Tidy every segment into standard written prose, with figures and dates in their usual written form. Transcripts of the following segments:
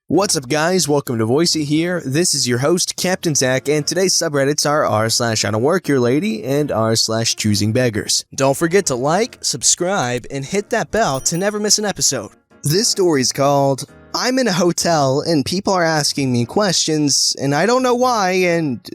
What's up guys, welcome to Voicey here. This is your host, Captain Zach, and today's subreddits are r/IDontWorkHereLady and r/choosingbeggars. Don't forget to like, subscribe, and hit that bell to never miss an episode. This story is called, I'm in a hotel and people are asking me questions and I don't know why and,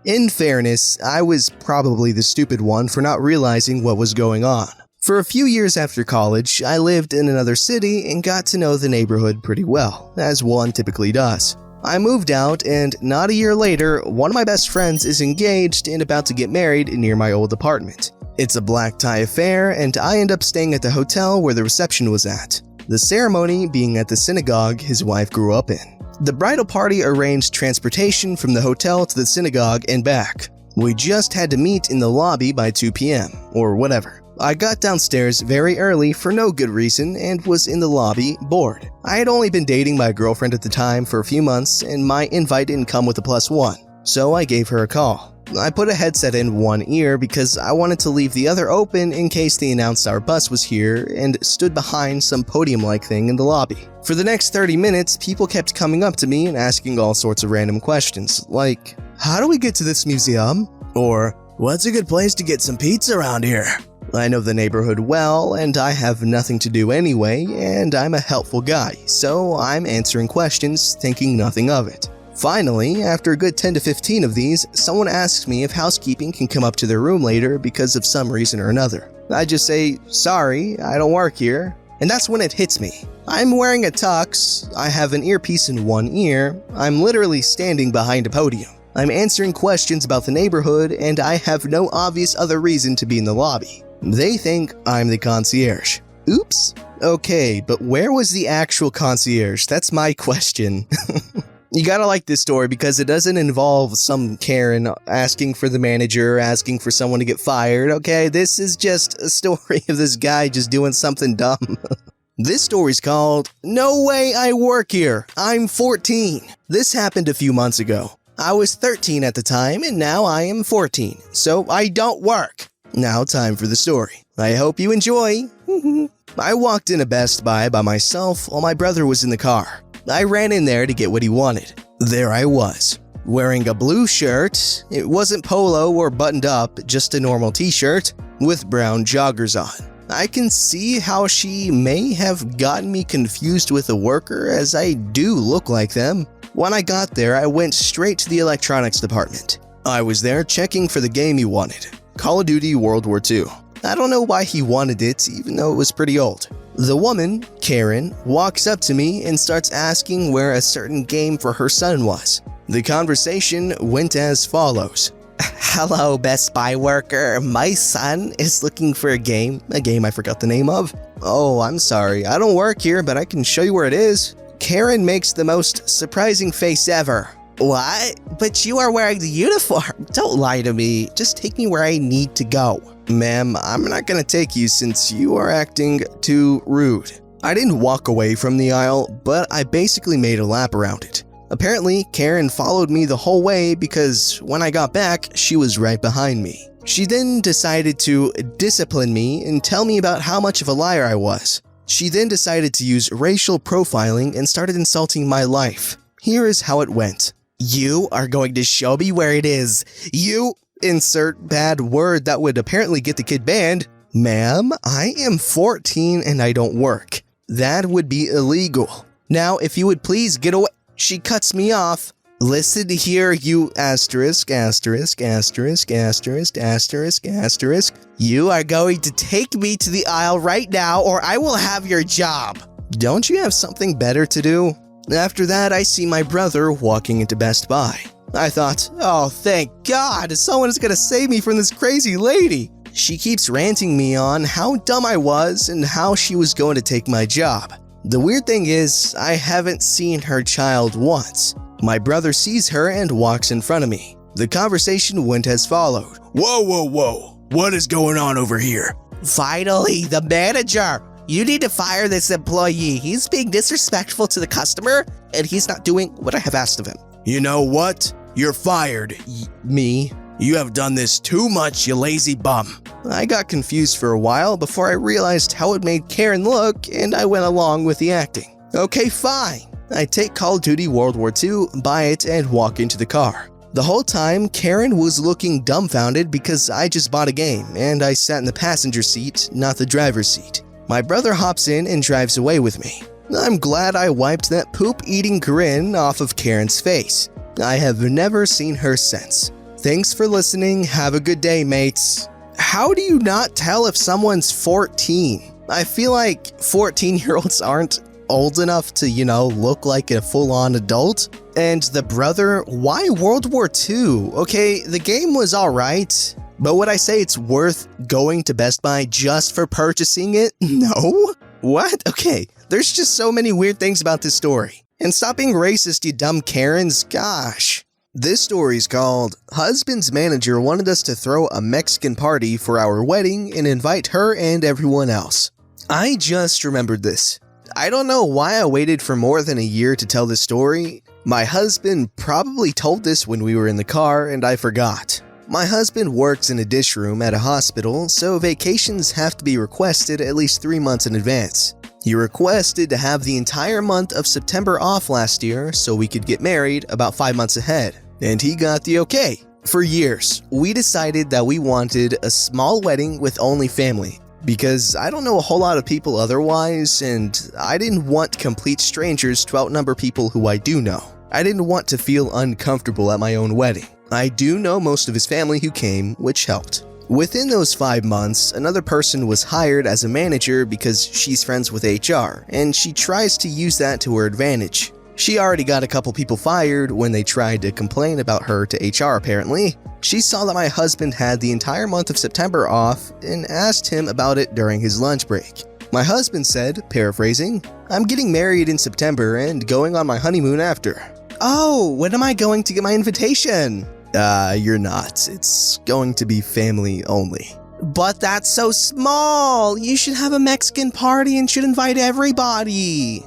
in fairness, I was probably the stupid one for not realizing what was going on. For a few years after college, I lived in another city and got to know the neighborhood pretty well, as one typically does. I moved out and not a year later, one of my best friends is engaged and about to get married near my old apartment. It's a black tie affair and I end up staying at the hotel where the reception was at, the ceremony being at the synagogue his wife grew up in. The bridal party arranged transportation from the hotel to the synagogue and back. We just had to meet in the lobby by 2 p.m. or whatever. I got downstairs very early for no good reason and was in the lobby bored. I had only been dating my girlfriend at the time for a few months and my invite didn't come with a +1, so I gave her a call. I put a headset in one ear because I wanted to leave the other open in case they announced our bus was here and stood behind some podium-like thing in the lobby. For the next 30 minutes, people kept coming up to me and asking all sorts of random questions, like, how do we get to this museum? Or, what's a good place to get some pizza around here? I know the neighborhood well, and I have nothing to do anyway, and I'm a helpful guy, so I'm answering questions, thinking nothing of it. Finally, after a good 10 to 15 of these, someone asks me if housekeeping can come up to their room later because of some reason or another. I just say, sorry, I don't work here. And that's when it hits me. I'm wearing a tux, I have an earpiece in one ear, I'm literally standing behind a podium. I'm answering questions about the neighborhood, and I have no obvious other reason to be in the lobby. They think I'm the concierge. Oops. Okay, but where was the actual concierge? That's my question. You gotta like this story because it doesn't involve some Karen asking for the manager, asking for someone to get fired, okay? This is just a story of this guy just doing something dumb. This story's called, No Way I Work Here, I'm 14. This happened a few months ago. I was 13 at the time and now I am 14, so I don't work. Now time for the story. I hope you enjoy. I walked into Best Buy by myself while my brother was in the car. I ran in there to get what he wanted. There I was, wearing a blue shirt. It wasn't polo or buttoned up, just a normal t-shirt with brown joggers on. I can see how she may have gotten me confused with a worker as I do look like them. When I got there, I went straight to the electronics department. I was there checking for the game he wanted. Call of Duty World War II. I don't know why he wanted it, even though it was pretty old. The woman, Karen, walks up to me and starts asking where a certain game for her son was. The conversation went as follows. Hello, Best Buy worker. My son is looking for a game I forgot the name of. Oh, I'm sorry. I don't work here, but I can show you where it is. Karen makes the most surprising face ever. What? But you are wearing the uniform. Don't lie to me. Just take me where I need to go. Ma'am, I'm not gonna take you since you are acting too rude. I didn't walk away from the aisle, but I basically made a lap around it. Apparently, Karen followed me the whole way because when I got back, she was right behind me. She then decided to discipline me and tell me about how much of a liar I was. She then decided to use racial profiling and started insulting my life. Here is how it went. You are going to show me where it is. You insert bad word that would apparently get the kid banned. Ma'am, I am 14 and I don't work. That would be illegal. Now, if you would please get away. She cuts me off. Listen here, you asterisk. You are going to take me to the aisle right now or I will have your job. Don't you have something better to do? After that, I see my brother walking into Best Buy. I thought, oh, thank God, someone is gonna save me from this crazy lady. She keeps ranting me on how dumb I was and how she was going to take my job. The weird thing is, I haven't seen her child once. My brother sees her and walks in front of me. The conversation went as followed. Whoa, what is going on over here? Finally, the manager. You need to fire this employee. He's being disrespectful to the customer, and he's not doing what I have asked of him. You know what? You're fired. Me? You have done this too much, you lazy bum. I got confused for a while before I realized how it made Karen look, and I went along with the acting. Okay, fine. I take Call of Duty World War II, buy it, and walk into the car. The whole time, Karen was looking dumbfounded because I just bought a game, and I sat in the passenger seat, not the driver's seat. My brother hops in and drives away with me. I'm glad I wiped that poop-eating grin off of Karen's face. I have never seen her since. Thanks for listening, have a good day, mates. How do you not tell if someone's 14? I feel like 14-year-olds aren't old enough to, look like a full-on adult. And the brother, why World War II? Okay, the game was alright, but would I say it's worth going to Best Buy just for purchasing it? No? What? Okay, there's just so many weird things about this story. And stop being racist, you dumb Karens, gosh. This story's called, Husband's Manager Wanted Us to Throw a Mexican Party for Our Wedding and Invite Her and Everyone Else. I just remembered this. I don't know why I waited for more than a year to tell this story. My husband probably told this when we were in the car and I forgot. My husband works in a dish room at a hospital, so vacations have to be requested at least 3 months in advance. He requested to have the entire month of September off last year so we could get married about 5 months ahead. And he got the okay. For years, we decided that we wanted a small wedding with only family. Because I don't know a whole lot of people otherwise, and I didn't want complete strangers to outnumber people who I do know. I didn't want to feel uncomfortable at my own wedding. I do know most of his family who came, which helped. Within those 5 months, another person was hired as a manager because she's friends with HR, and she tries to use that to her advantage. She already got a couple people fired when they tried to complain about her to HR apparently. She saw that my husband had the entire month of September off and asked him about it during his lunch break. My husband said, paraphrasing, "I'm getting married in September and going on my honeymoon after." "Oh, when am I going to get my invitation?" You're not. It's going to be family only." "But that's so small! You should have a Mexican party and should invite everybody."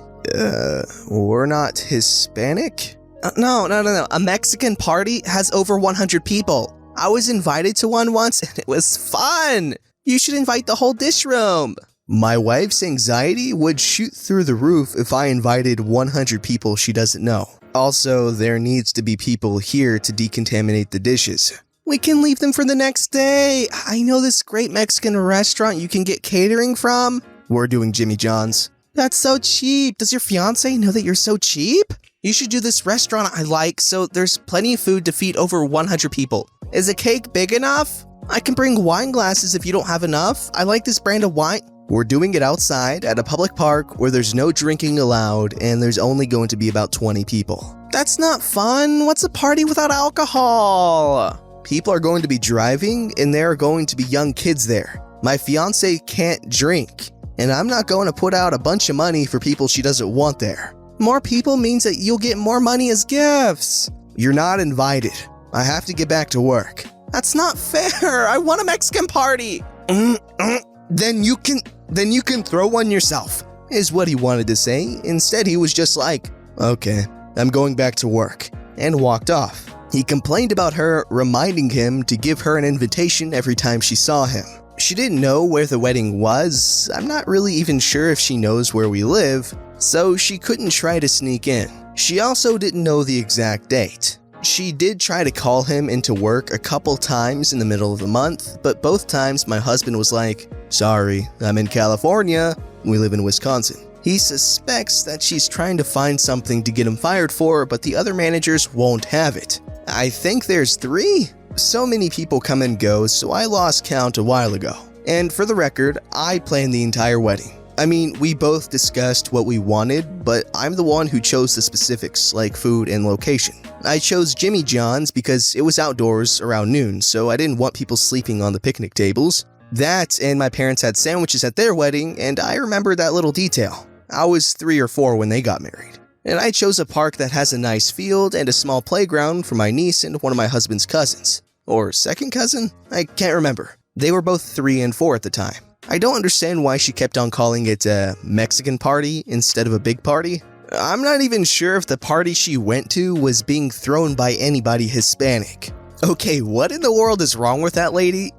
We're not Hispanic?" No. A Mexican party has over 100 people. I was invited to one once and it was fun. You should invite the whole dish room." My wife's anxiety would shoot through the roof if I invited 100 people she doesn't know. Also, there needs to be people here to decontaminate the dishes. "We can leave them for the next day. I know this great Mexican restaurant you can get catering from." "We're doing Jimmy John's." "That's so cheap. Does your fiance know that you're so cheap? You should do this restaurant I like so there's plenty of food to feed over 100 people. Is the cake big enough? I can bring wine glasses if you don't have enough. I like this brand of wine." We're doing it outside at a public park where there's no drinking allowed and there's only going to be about 20 people. "That's not fun. What's a party without alcohol?" People are going to be driving and there are going to be young kids there. My fiance can't drink. And I'm not going to put out a bunch of money for people she doesn't want there. "More people means that you'll get more money as gifts." "You're not invited. I have to get back to work." "That's not fair. I want a Mexican party." Then you can throw one yourself," is what he wanted to say. Instead, he was just like, "Okay, I'm going back to work," and walked off. He complained about her reminding him to give her an invitation every time she saw him. She didn't know where the wedding was. I'm not really even sure if she knows where we live, so she couldn't try to sneak in. She also didn't know the exact date. She did try to call him into work a couple times in the middle of the month, but both times my husband was like, "Sorry, I'm in California. We live in Wisconsin." He suspects that she's trying to find something to get him fired for, but the other managers won't have it. I think there's 3? So many people come and go, so I lost count a while ago. And for the record, I planned the entire wedding. I mean, we both discussed what we wanted, but I'm the one who chose the specifics, like food and location. I chose Jimmy John's because it was outdoors around noon, so I didn't want people sleeping on the picnic tables. That and my parents had sandwiches at their wedding, and I remember that little detail. I was 3 or 4 when they got married. And I chose a park that has a nice field and a small playground for my niece and one of my husband's cousins. Or second cousin? I can't remember. They were both 3 and 4 at the time. I don't understand why she kept on calling it a Mexican party instead of a big party. I'm not even sure if the party she went to was being thrown by anybody Hispanic. Okay, what in the world is wrong with that lady?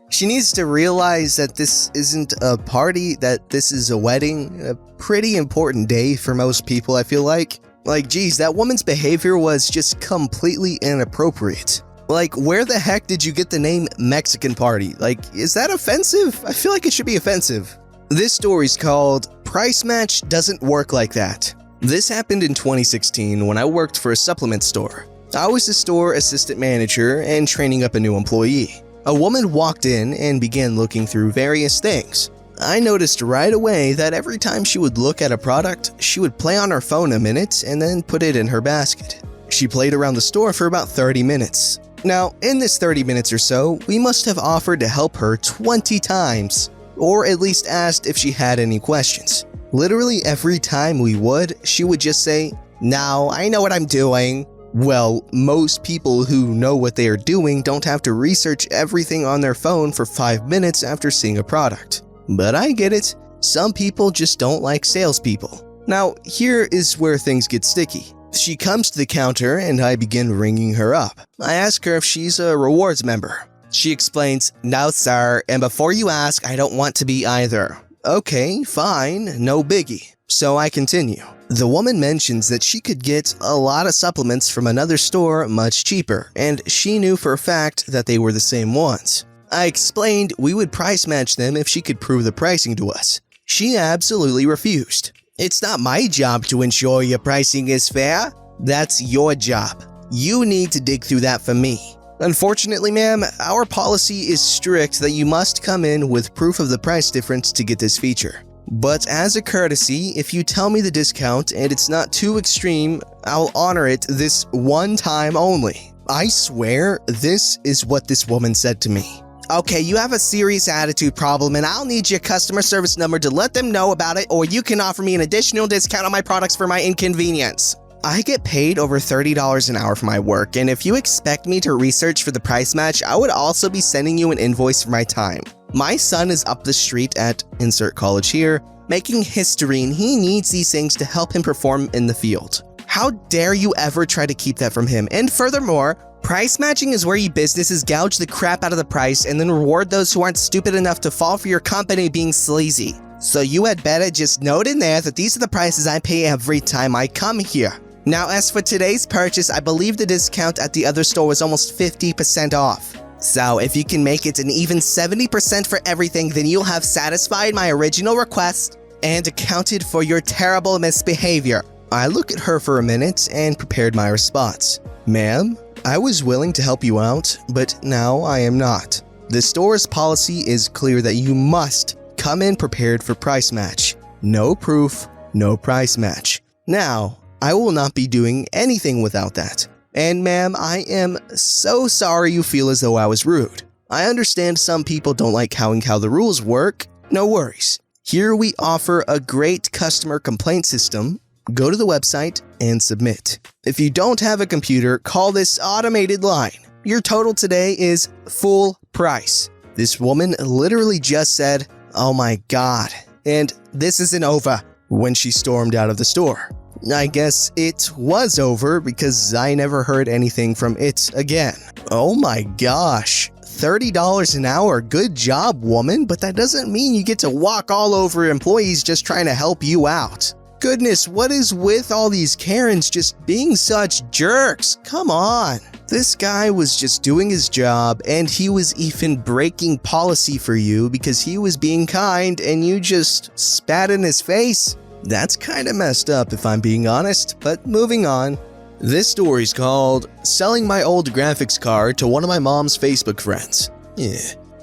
She needs to realize that this isn't a party, that this is a wedding, a pretty important day for most people, I feel like. Like, geez, that woman's behavior was just completely inappropriate. Like, where the heck did you get the name Mexican Party? Like, is that offensive? I feel like it should be offensive. This story's called Price Match Doesn't Work Like That. This happened in 2016 when I worked for a supplement store. I was the store assistant manager and training up a new employee. A woman walked in and began looking through various things. I noticed right away that every time she would look at a product, she would play on her phone a minute and then put it in her basket. She played around the store for about 30 minutes. Now, in this 30 minutes or so, we must have offered to help her 20 times, or at least asked if she had any questions. Literally every time we would, she would just say, "No, I know what I'm doing." Well, most people who know what they are doing don't have to research everything on their phone for 5 minutes after seeing a product. But I get it, some people just don't like salespeople. Now, here is where things get sticky. She comes to the counter and I begin ringing her up. I ask her if she's a rewards member. She explains, "No sir, and before you ask, I don't want to be either." Okay, fine, no biggie. So I continue. The woman mentions that she could get a lot of supplements from another store much cheaper, and she knew for a fact that they were the same ones. I explained we would price match them if she could prove the pricing to us. She absolutely refused. "It's not my job to ensure your pricing is fair. That's your job. You need to dig through that for me." Unfortunately, ma'am, our policy is strict that you must come in with proof of the price difference to get this feature. But as a courtesy, if you tell me the discount and it's not too extreme, I'll honor it this one time only. I swear, this is what this woman said to me. "Okay, you have a serious attitude problem and I'll need your customer service number to let them know about it, or you can offer me an additional discount on my products for my inconvenience." I get paid over $30 an hour for my work, and if you expect me to research for the price match, I would also be sending you an invoice for my time. My son is up the street at insert college here, making history, and he needs these things to help him perform in the field. How dare you ever try to keep that from him? And furthermore, price matching is where you businesses gouge the crap out of the price and then reward those who aren't stupid enough to fall for your company being sleazy. So you had better just note in there that these are the prices I pay every time I come here. Now, as for today's purchase, I believe the discount at the other store was almost 50% off. So if you can make it an even 70% for everything, then you'll have satisfied my original request and accounted for your terrible misbehavior. I look at her for a minute and prepared my response. "Ma'am, I was willing to help you out, but now I am not. The store's policy is clear that you must come in prepared for price match. No proof, no price match. Now, I will not be doing anything without that. And ma'am, I am so sorry you feel as though I was rude. I understand some people don't like how the rules work. No worries. Here we offer a great customer complaint system. Go to the website and submit. If you don't have a computer, call this automated line. Your total today is full price." This woman literally just said, "Oh my god," and "This isn't over," when she stormed out of the store. I guess it was over because I never heard anything from it again. Oh my gosh, $30 an hour, good job, woman, but that doesn't mean you get to walk all over employees just trying to help you out. Goodness, what is with all these Karens just being such jerks? Come on. This guy was just doing his job and he was even breaking policy for you because he was being kind and you just spat in his face. That's kinda messed up if I'm being honest, but moving on. This story's called Selling My Old Graphics Card to One of My Mom's Facebook Friends.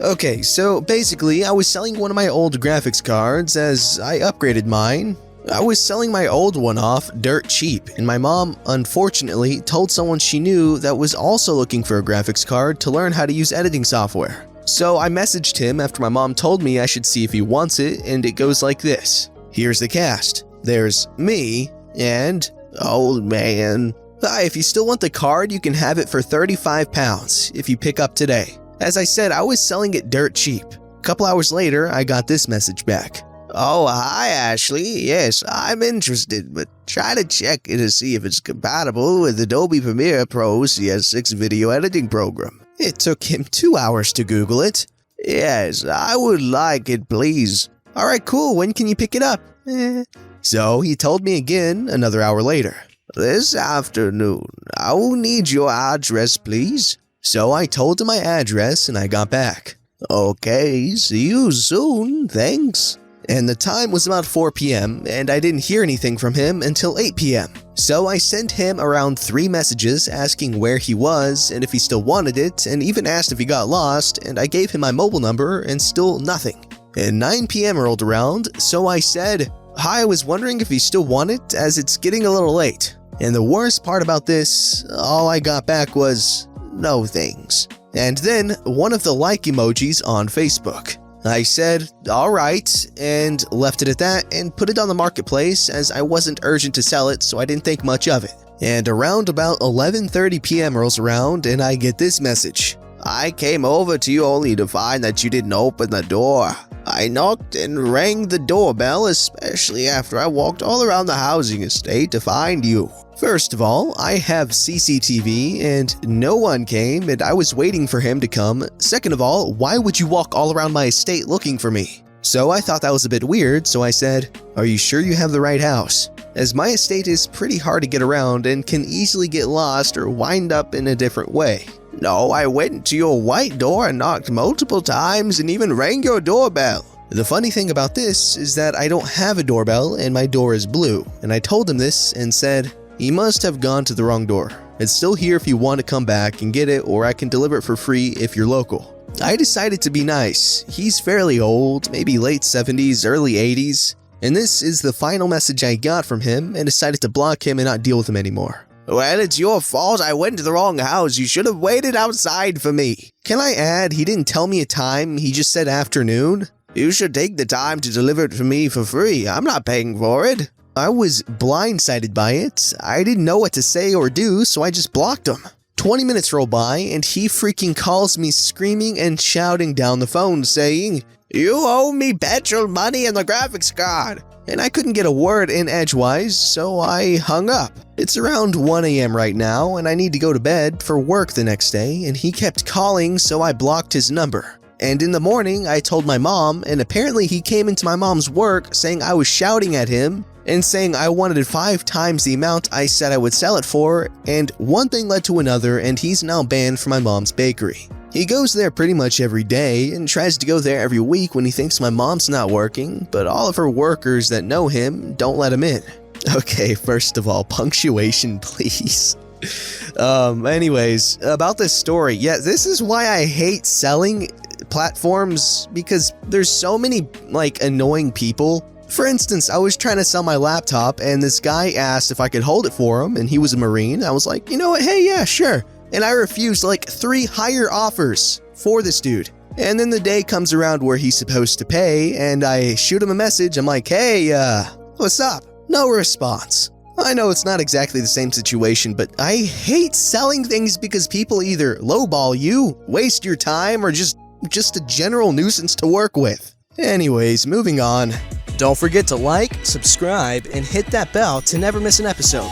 Okay, so basically I was selling one of my old graphics cards as I upgraded mine. I was selling my old one off dirt cheap, and my mom unfortunately told someone she knew that was also looking for a graphics card to learn how to use editing software. So I messaged him after my mom told me I should see if he wants it, and it goes like this. Here's the cast. There's me and old man. Hi, if you still want the card, you can have it for £35 if you pick up today. As I said, I was selling it dirt cheap. A couple hours later, I got this message back. Oh, hi Ashley. Yes, I'm interested, but try to check it to see if it's compatible with Adobe Premiere Pro CS6 video editing program. It took him 2 hours to Google it. Yes, I would like it, please. Alright, cool. When can you pick it up? So he told me again another hour later. this afternoon. I will need your address, please. So I told him my address and I got back. Okay, see you soon, thanks. And the time was about 4 p.m. and I didn't hear anything from him until 8 p.m. So I sent him around 3 messages asking where he was and if he still wanted it, and even asked if he got lost, and I gave him my mobile number and still nothing. And 9 p.m. rolled around, so I said, "Hi, I was wondering if you still want it as it's getting a little late." And the worst part about this, all I got back was, "No thanks." And then one of the like emojis on Facebook. I said, "Alright," and left it at that and put it on the marketplace as I wasn't urgent to sell it, so I didn't think much of it. And around about 11:30 p.m. rolls around and I get this message. "I came over to you only to find that you didn't open the door. I knocked and rang the doorbell, especially after I walked all around the housing estate to find you. First of all, I have CCTV and no one came and I was waiting for him to come. Second of all, why would you walk all around my estate looking for me?" So I thought that was a bit weird, so I said, "Are you sure you have the right house? As my estate is pretty hard to get around and can easily get lost or wind up in a different way." "No, I went to your white door and knocked multiple times and even rang your doorbell." The funny thing about this is that I don't have a doorbell and my door is blue, and I told him this and said, "You must have gone to the wrong door. It's still here if you want to come back and get it, or I can deliver it for free if you're local." I decided to be nice. He's fairly old, maybe late 70s, early 80s, and this is the final message I got from him and decided to block him and not deal with him anymore. "Well, it's your fault. I went to the wrong house. You should have waited outside for me." Can I add, he didn't tell me a time, he just said afternoon. "You should take the time to deliver it for me for free. I'm not paying for it." I was blindsided by it. I didn't know what to say or do, so I just blocked him. 20 minutes roll by and he freaking calls me screaming and shouting down the phone saying, "You owe me petrol money and the graphics card." And I couldn't get a word in edgewise, so I hung up. It's around 1 a.m. right now and I need to go to bed for work the next day, and he kept calling, so I blocked his number. And in the morning, I told my mom, and apparently he came into my mom's work saying I was shouting at him and saying I wanted it 5 times the amount I said I would sell it for, and one thing led to another, and he's now banned from my mom's bakery. He goes there pretty much every day and tries to go there every week when he thinks my mom's not working, but all of her workers that know him don't let him in. Okay, first of all, punctuation, please. Anyways, about this story, yeah, this is why I hate selling platforms, because there's so many, annoying people. For instance, I was trying to sell my laptop and this guy asked if I could hold it for him, and he was a Marine. I was like, "You know what, hey, yeah, sure." And I refused 3 higher offers for this dude. And then the day comes around where he's supposed to pay, and I shoot him a message. I'm like, "Hey, what's up?" No response. I know it's not exactly the same situation, but I hate selling things because people either lowball you, waste your time, or just a general nuisance to work with. Anyways, moving on. Don't forget to like, subscribe, and hit that bell to never miss an episode.